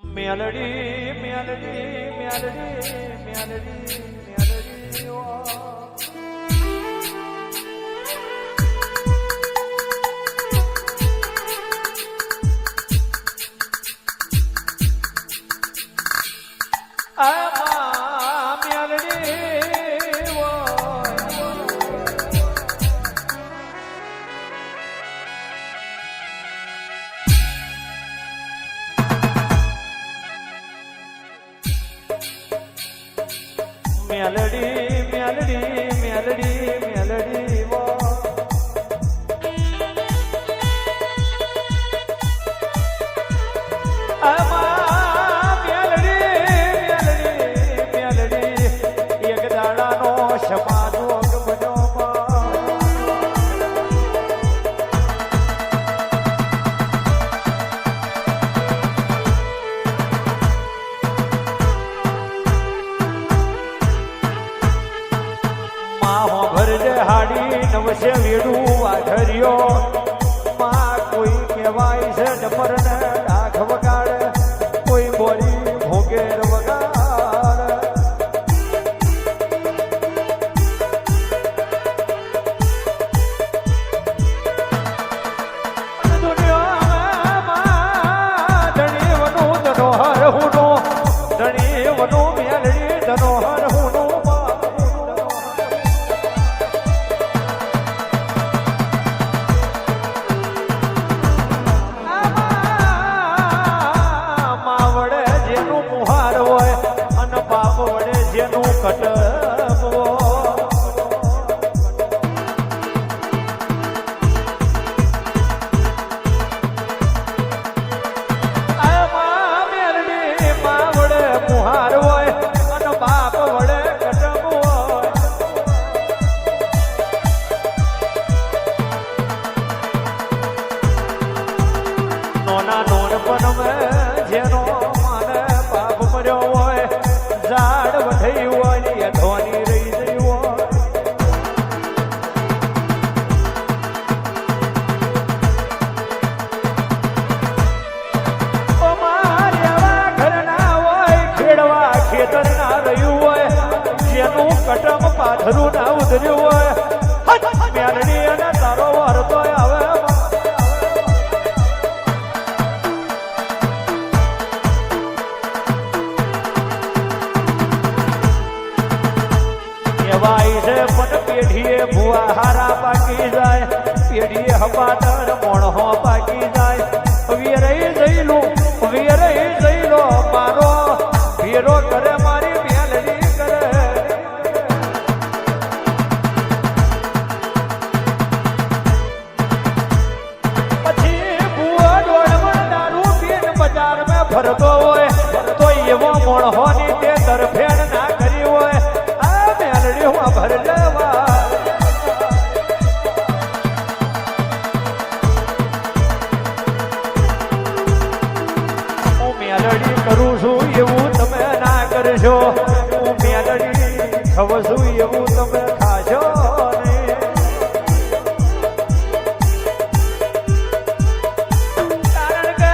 મેલડી મેલડી મેલડી મેલડી મેલડી આ મેલડી મેલડી મેલડી મેલડી મેલડી વો આમાં મેલડી મેલડી મેલડી એક દાડાનો સમાજો બન્યો હાડી નવસે વેડું વાઢર્યો માં કોઈ કહેવાય છે ડમર ને ડાઘ વગાડ કોઈ બોલી ભોગેર વગાડ દુનિયામાં ધણી વનું ધનોહર હુનો ધણી વનું મેલડી ધનોહર હુનો જેનો માને પાપ મર્યો હોય ઝાડ વઢઈ હોય ધોની રહી ગઈ હોય માર્યા ઘરના હોય ખેડવા ખેતર ના રહ્યું હોય જેનું કટમ પાથરું ના ઉધર્યું હોય મેલડી અને તારો વરતો આવે પણ પેઢીએ ભુવા હારા પાકી જાય પેઢીએ હપાટર મોણહો પાકી જાય વેરઈ જઈલો મારો ભેરો કરે મારી મેલડી કરે પછી ભુવા દોડમાં દારૂ પીને બજાર માં ફરતો હોય તો એવો મોણહો ની તે તરફેણ ના કરી હોય ભર લેવા હું મેલડી કરું છું એવું તમે ના કરશો હું મેલડી ખવ છું એવું તમે ખાશો કારણ કે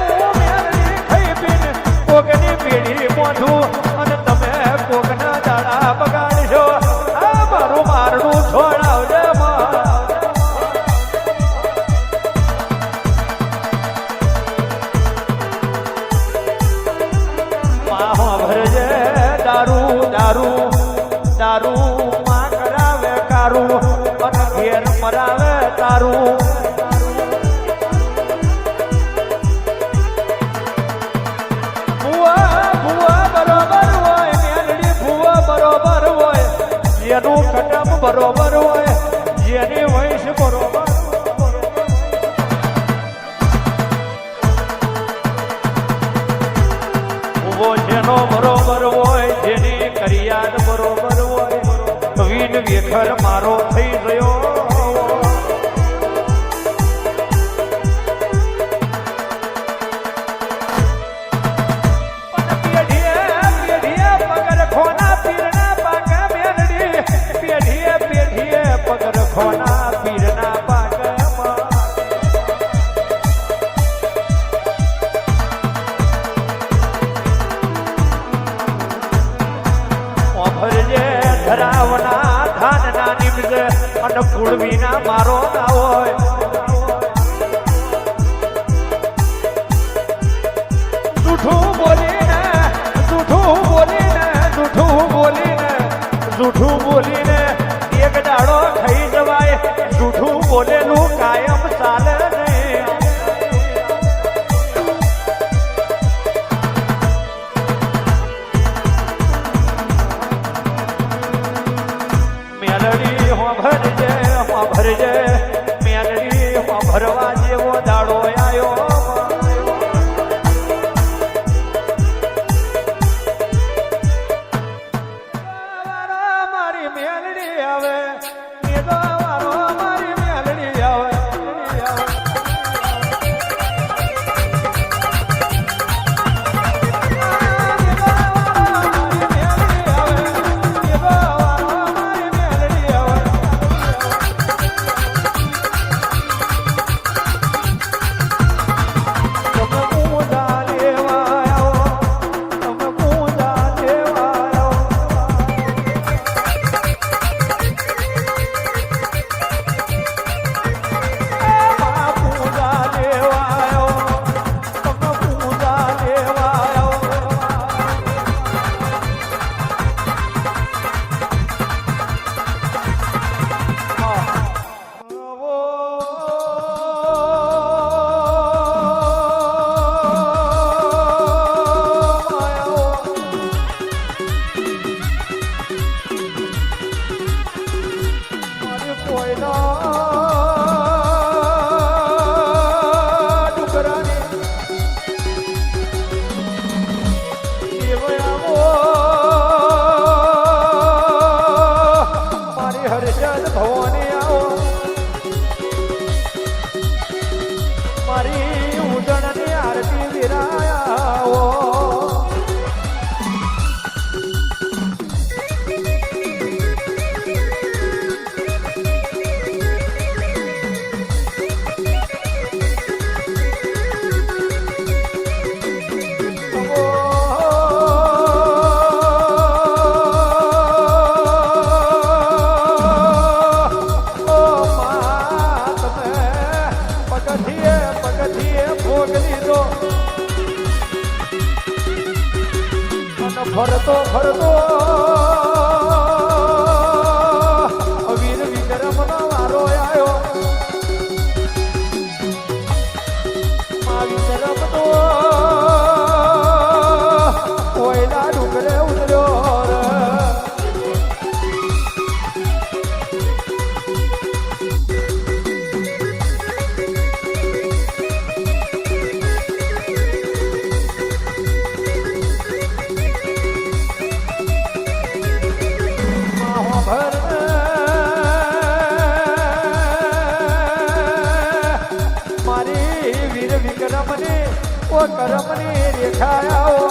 હું મેલડી ખાઈ પીને કોકની પેઢી મોઢું અને તમે કોકના દાડા બગાડશો મારનું છોડાવજે માહો ભરજે દારૂ દારૂ દારૂ માં કરાવે કારું અને ઘેર મરાવે તારું જેનું કટમ બરોબર હોય જેની વંશ બરોબર ઉભો જેનો બરોબર હોય જેની કરિયાદ બરોબર હોય વીન વેખર મારો થઈ ગયો ખોના પીરના પાકમાં અને કુળ વિના મારો ના હોય. જૂઠું બોલીને જૂઠું બોલીને જૂઠું બોલીને જૂઠું બોલીને એક દાડો ખાઈ જવાય. જૂઠું બોલેલું કાયમ ચાલે નહીં. મેલડી ભરજે મેલડી ભરવા જેવો દાડો આવ્યો. મારી મેલડી આવે મારી મેલડી આવે. હર્ષદ ભવાની આવો મારી ઉદણની આરતી વિરાયા આવો. ફરતો ફરતો વીર વિક્રમનો વારો આવ્યો. વિક્રમ તો કોયલા ડુંગરે ઉતર્યો. મારી વીર વિક્રમની ઓ કરમની રેખાયાઓ